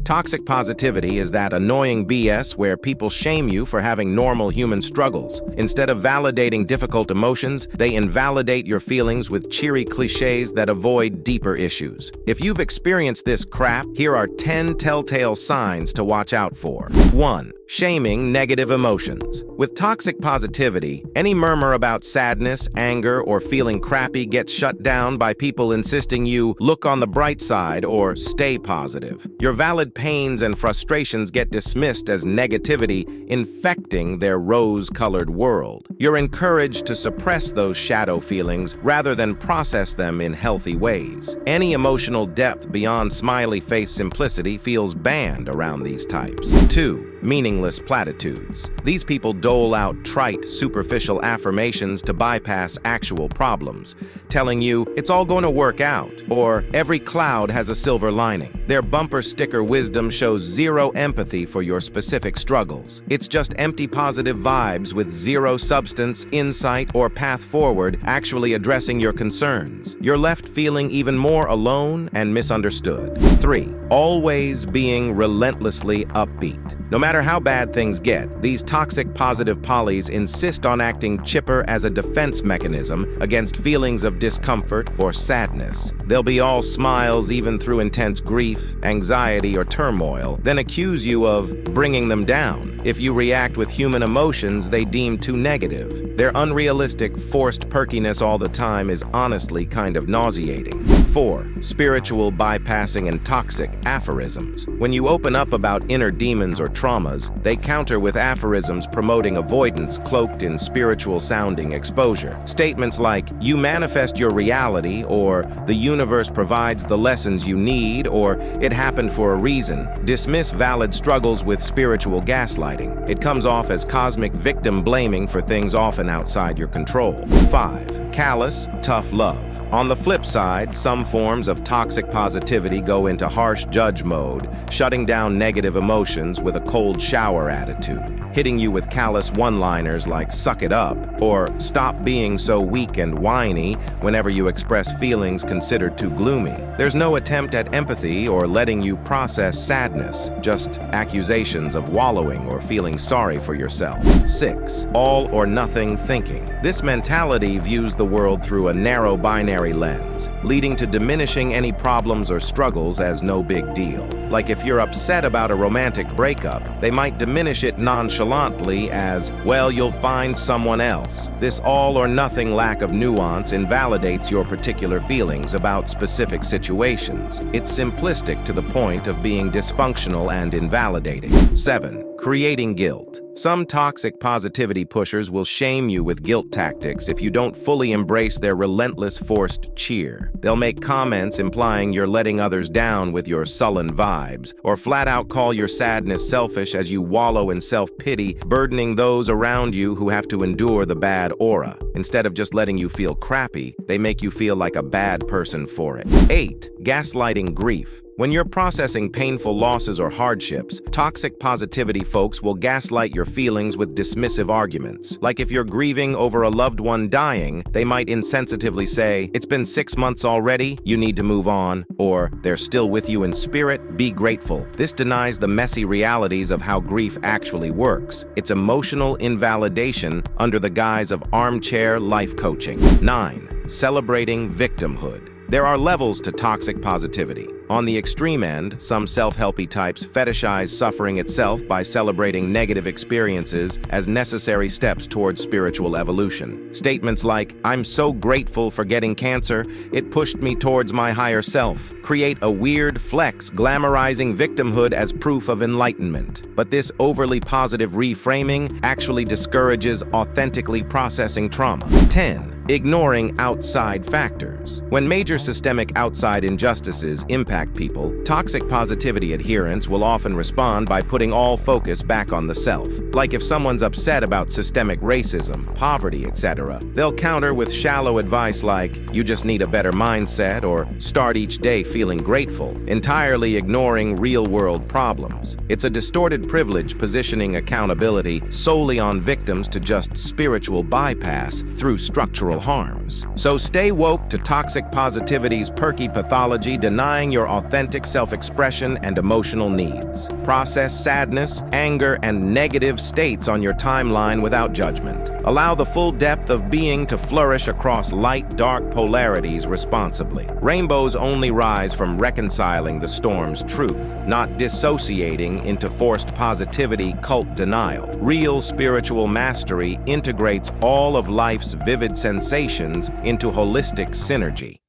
Toxic positivity is that annoying BS where people shame you for having normal human struggles. Instead of validating difficult emotions, they invalidate your feelings with cheery cliches that avoid deeper issues. If you've experienced this crap, here are 10 telltale signs to watch out for. 1. Shaming negative emotions. With toxic positivity, any murmur about sadness, anger, or feeling crappy gets shut down by people insisting you look on the bright side or stay positive. Your valid pains and frustrations get dismissed as negativity, infecting their rose-colored world. You're encouraged to suppress those shadow feelings rather than process them in healthy ways. Any emotional depth beyond smiley face simplicity feels banned around these types. 2. Meaningless platitudes. These people dole out trite, superficial affirmations to bypass actual problems, telling you it's all going to work out, or every cloud has a silver lining. Their bumper sticker wisdom shows zero empathy for your specific struggles. It's just empty positive vibes with zero substance, insight, or path forward actually addressing your concerns. You're left feeling even more alone and misunderstood. 3. Always being relentlessly upbeat. No matter how bad things get, these toxic positive polys insist on acting chipper as a defense mechanism against feelings of discomfort or sadness. They'll be all smiles even through intense grief, anxiety, or turmoil, then accuse you of bringing them down if you react with human emotions they deem too negative. Their unrealistic, forced perkiness all the time is honestly kind of nauseating. 4. Spiritual bypassing and toxic aphorisms. When you open up about inner demons or traumas, they counter with aphorisms promoting avoidance cloaked in spiritual-sounding exposure. Statements like, "You manifest your reality," or "The universe provides the lessons you need," or "It happened for a reason," dismiss valid struggles with spiritual gaslighting. It comes off as cosmic victim blaming for things often outside your control. 5. Callous, tough love. On the flip side, some forms of toxic positivity go into harsh judge mode, shutting down negative emotions with a cold shower attitude, hitting you with callous one-liners like "suck it up" or "stop being so weak and whiny" whenever you express feelings considered too gloomy. There's no attempt at empathy or letting you process sadness, just accusations of wallowing or feeling sorry for yourself. 6. All or nothing thinking. This mentality views the world through a narrow binary lens, leading to diminishing any problems or struggles as no big deal. Like if you're upset about a romantic breakup, they might diminish it nonchalantly as, "Well, you'll find someone else." This all or nothing lack of nuance invalidates your particular feelings about specific situations. It's simplistic to the point of being dysfunctional and invalidating. 7. Creating guilt. Some toxic positivity pushers will shame you with guilt tactics if you don't fully embrace their relentless forced cheer. They'll make comments implying you're letting others down with your sullen vibes, or flat out call your sadness selfish as you wallow in self-pity, burdening those around you who have to endure the bad aura. Instead of just letting you feel crappy, they make you feel like a bad person for it. 8. Gaslighting grief. When you're processing painful losses or hardships, toxic positivity folks will gaslight your feelings with dismissive arguments. Like if you're grieving over a loved one dying, they might insensitively say, "It's been 6 months already, you need to move on," or "They're still with you in spirit, be grateful." This denies the messy realities of how grief actually works. It's emotional invalidation under the guise of armchair life coaching. 9. Celebrating victimhood. There are levels to toxic positivity. On the extreme end, some self-helpy types fetishize suffering itself by celebrating negative experiences as necessary steps towards spiritual evolution. Statements like, "I'm so grateful for getting cancer, it pushed me towards my higher self," create a weird flex glamorizing victimhood as proof of enlightenment. But this overly positive reframing actually discourages authentically processing trauma. 10. Ignoring outside factors. When major systemic outside injustices impact people, toxic positivity adherents will often respond by putting all focus back on the self. Like if someone's upset about systemic racism, poverty, etc., they'll counter with shallow advice like, "You just need a better mindset," or "Start each day feeling grateful," entirely ignoring real-world problems. It's a distorted privilege positioning accountability solely on victims to just spiritual bypass through structural emotional harms. So stay woke to toxic positivity's perky pathology, denying your authentic self-expression and emotional needs. Process sadness, anger, and negative states on your timeline without judgment. Allow the full depth of being to flourish across light-dark polarities responsibly. Rainbows only rise from reconciling the storm's truth, not dissociating into forced positivity cult denial. Real spiritual mastery integrates all of life's vivid sensations into holistic synergy.